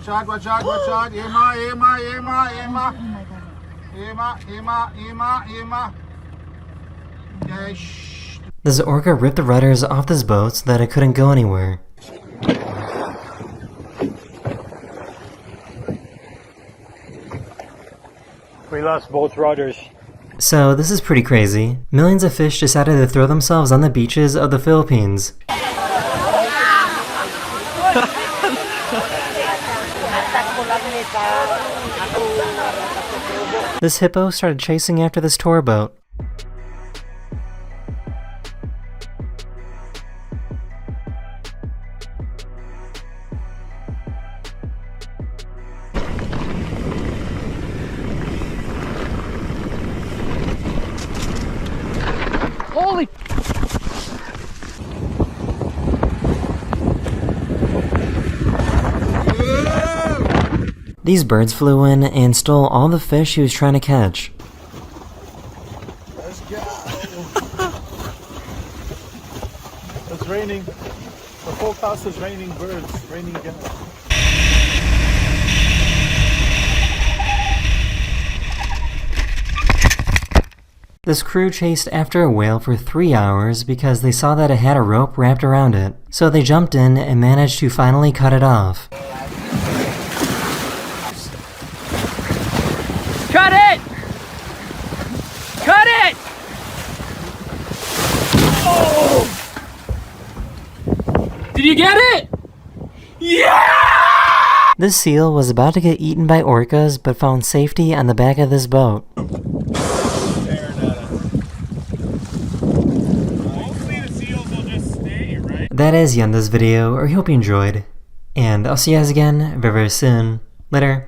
Watch out, watch out. Ema. Yeah, shh. This orca ripped the rudders off this boat so that it couldn't go anywhere. We lost both rudders. So this is pretty crazy. Millions of fish decided to throw themselves on the beaches of the Philippines. This hippo started chasing after this tour boat. Holy! These birds flew in and stole all the fish he was trying to catch. Let's go. It's raining. The forecast is raining birds, raining again. This crew chased after a whale for 3 hours because they saw that it had a rope wrapped around it. So they jumped in and managed to finally cut it off. Cut it! Cut it! Oh! Did you get it? Yeah! This seal was about to get eaten by orcas but found safety on the back of this boat. That is the end of this video. I hope you enjoyed, and I'll see you guys again very, very soon. Later.